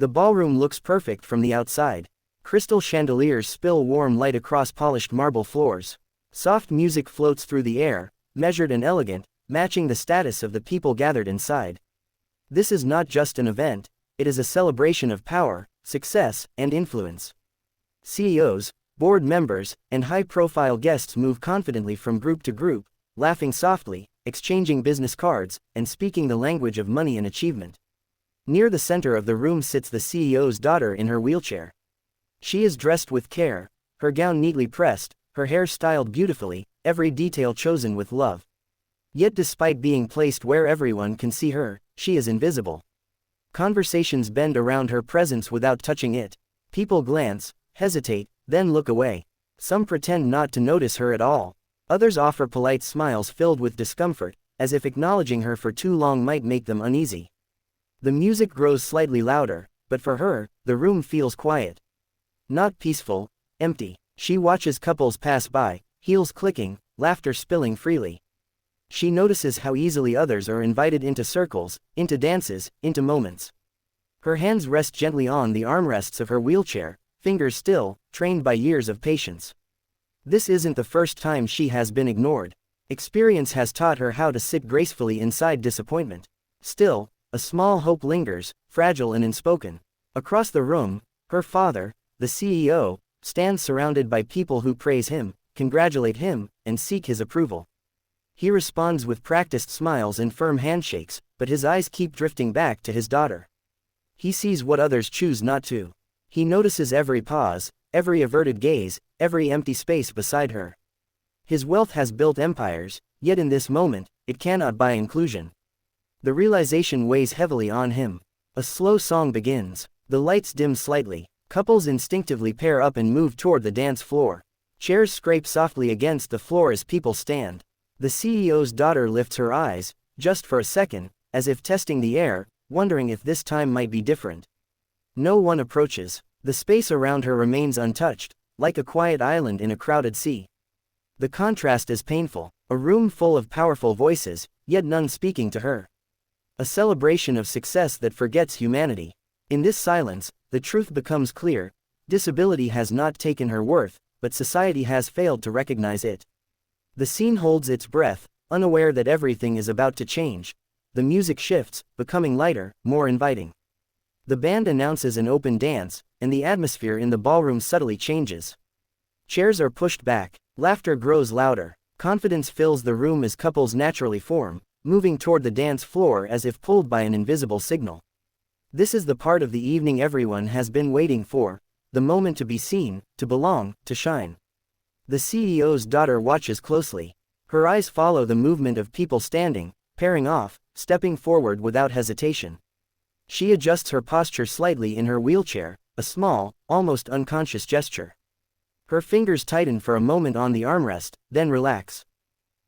The ballroom looks perfect from the outside. Crystal chandeliers spill warm light across polished marble floors. Soft music floats through the air, measured and elegant, matching the status of the people gathered inside. This is not just an event, it is a celebration of power, success, and influence. CEOs, board members, and high-profile guests move confidently from group to group, laughing softly, exchanging business cards, and speaking the language of money and achievement. Near the center of the room sits the CEO's daughter in her wheelchair. She is dressed with care, her gown neatly pressed, her hair styled beautifully, every detail chosen with love. Yet despite being placed where everyone can see her, she is invisible. Conversations bend around her presence without touching it. People glance, hesitate, then look away. Some pretend not to notice her at all. Others offer polite smiles filled with discomfort, as if acknowledging her for too long might make them uneasy. The music grows slightly louder, but for her, the room feels quiet. Not peaceful, empty. She watches couples pass by, heels clicking, laughter spilling freely. She notices how easily others are invited into circles, into dances, into moments. Her hands rest gently on the armrests of her wheelchair, fingers still, trained by years of patience. This isn't the first time she has been ignored. Experience has taught her how to sit gracefully inside disappointment. Still, a small hope lingers, fragile and unspoken. Across the room, her father, the CEO, stands surrounded by people who praise him, congratulate him, and seek his approval. He responds with practiced smiles and firm handshakes, but his eyes keep drifting back to his daughter. He sees what others choose not to. He notices every pause, every averted gaze, every empty space beside her. His wealth has built empires, yet in this moment, it cannot buy inclusion. The realization weighs heavily on him. A slow song begins. The lights dim slightly. Couples instinctively pair up and move toward the dance floor. Chairs scrape softly against the floor as people stand. The CEO's daughter lifts her eyes, just for a second, as if testing the air, wondering if this time might be different. No one approaches. The space around her remains untouched, like a quiet island in a crowded sea. The contrast is painful. A room full of powerful voices, yet none speaking to her. A celebration of success that forgets humanity. In this silence, the truth becomes clear. Disability has not taken her worth, but society has failed to recognize it. The scene holds its breath, unaware that everything is about to change. The music shifts, becoming lighter, more inviting. The band announces an open dance, and the atmosphere in the ballroom subtly changes. Chairs are pushed back, laughter grows louder, confidence fills the room as couples naturally form, moving toward the dance floor as if pulled by an invisible signal. This is the part of the evening everyone has been waiting for, the moment to be seen, to belong, to shine. The CEO's daughter watches closely. Her eyes follow the movement of people standing, pairing off, stepping forward without hesitation. She adjusts her posture slightly in her wheelchair, a small, almost unconscious gesture. Her fingers tighten for a moment on the armrest, then relax.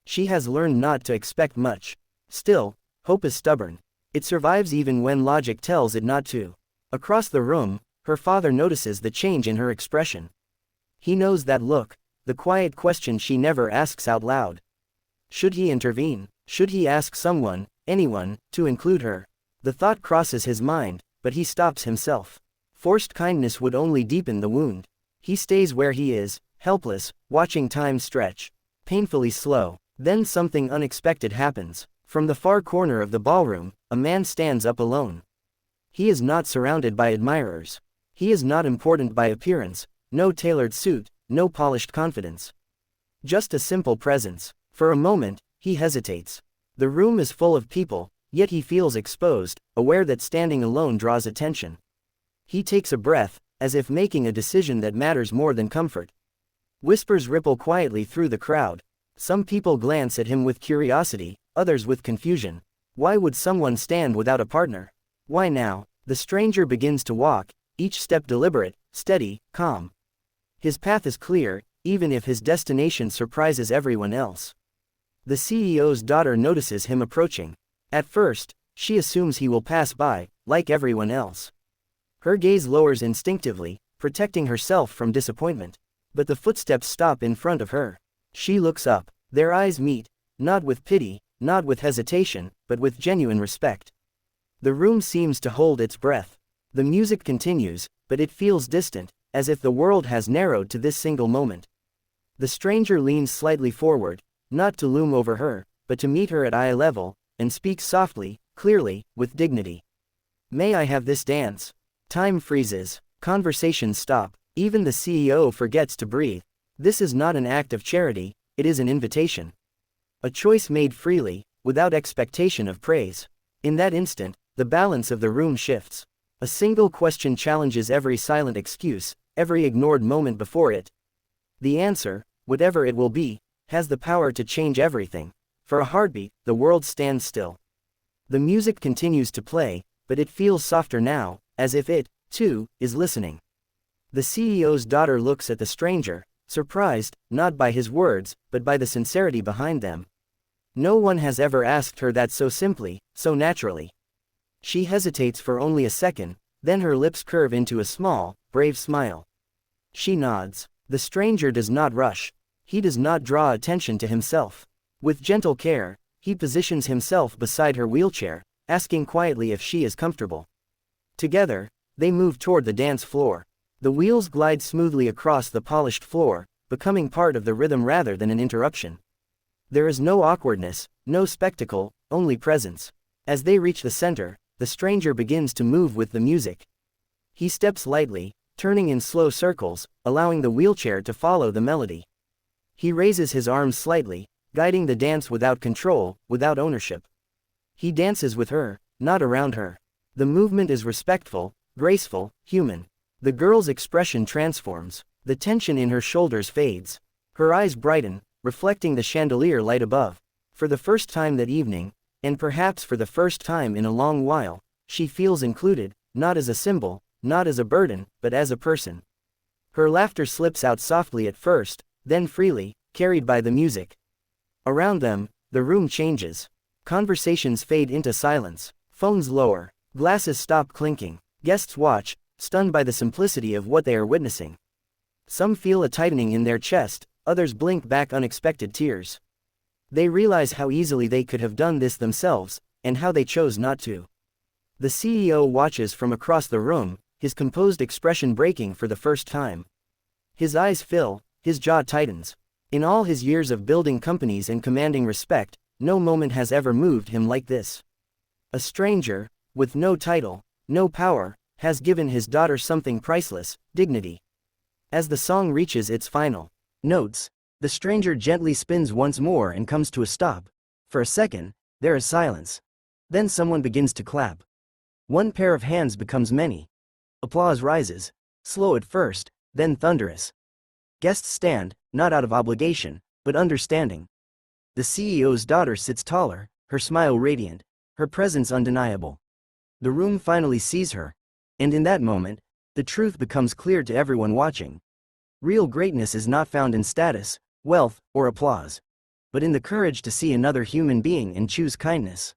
She has learned not to expect much. Still, hope is stubborn. It survives even when logic tells it not to. Across the room, her father notices the change in her expression. He knows that look, the quiet question she never asks out loud. Should he intervene? Should he ask someone, anyone, to include her? The thought crosses his mind, but he stops himself. Forced kindness would only deepen the wound. He stays where he is, helpless, watching time stretch. Painfully slow. Then something unexpected happens. From the far corner of the ballroom, a man stands up alone. He is not surrounded by admirers. He is not important by appearance, no tailored suit, no polished confidence. Just a simple presence. For a moment, he hesitates. The room is full of people, yet he feels exposed, aware that standing alone draws attention. He takes a breath, as if making a decision that matters more than comfort. Whispers ripple quietly through the crowd. Some people glance at him with curiosity, others with confusion. Why would someone stand without a partner? Why now? The stranger begins to walk, each step deliberate, steady, calm. His path is clear, even if his destination surprises everyone else. The CEO's daughter notices him approaching. At first, she assumes he will pass by, like everyone else. Her gaze lowers instinctively, protecting herself from disappointment. But the footsteps stop in front of her. She looks up. Their eyes meet, not with pity, not with hesitation, but with genuine respect. The room seems to hold its breath. The music continues, but it feels distant, as if the world has narrowed to this single moment. The stranger leans slightly forward, not to loom over her, but to meet her at eye level, and speaks softly, clearly, with dignity. "May I have this dance?" Time freezes. Conversations stop. Even the CEO forgets to breathe. This is not an act of charity, it is an invitation. A choice made freely, without expectation of praise. In that instant, the balance of the room shifts. A single question challenges every silent excuse, every ignored moment before it. The answer, whatever it will be, has the power to change everything. For a heartbeat, the world stands still. The music continues to play, but it feels softer now, as if it, too, is listening. The CEO's daughter looks at the stranger, surprised, not by his words, but by the sincerity behind them. No one has ever asked her that so simply, so naturally. She hesitates for only a second, then her lips curve into a small, brave smile. She nods. The stranger does not rush. He does not draw attention to himself. With gentle care, he positions himself beside her wheelchair, asking quietly if she is comfortable. Together, they move toward the dance floor. The wheels glide smoothly across the polished floor, becoming part of the rhythm rather than an interruption. There is no awkwardness, no spectacle, only presence. As they reach the center, the stranger begins to move with the music. He steps lightly, turning in slow circles, allowing the wheelchair to follow the melody. He raises his arms slightly, guiding the dance without control, without ownership. He dances with her, not around her. The movement is respectful, graceful, human. The girl's expression transforms. The tension in her shoulders fades. Her eyes brighten, reflecting the chandelier light above. For the first time that evening, and perhaps for the first time in a long while, she feels included, not as a symbol, not as a burden, but as a person. Her laughter slips out softly at first, then freely, carried by the music. Around them, the room changes. Conversations fade into silence. Phones lower. Glasses stop clinking. Guests watch, stunned by the simplicity of what they are witnessing. Some feel a tightening in their chest, others blink back unexpected tears. They realize how easily they could have done this themselves, and how they chose not to. The CEO watches from across the room, his composed expression breaking for the first time. His eyes fill, his jaw tightens. In all his years of building companies and commanding respect, no moment has ever moved him like this. A stranger, with no title, no power, has given his daughter something priceless, dignity. As the song reaches its final notes, the stranger gently spins once more and comes to a stop. For a second, there is silence. Then someone begins to clap. One pair of hands becomes many. Applause rises, slow at first, then thunderous. Guests stand, not out of obligation, but understanding. The CEO's daughter sits taller, her smile radiant, her presence undeniable. The room finally sees her. And in that moment, the truth becomes clear to everyone watching. Real greatness is not found in status, wealth, or applause, but in the courage to see another human being and choose kindness.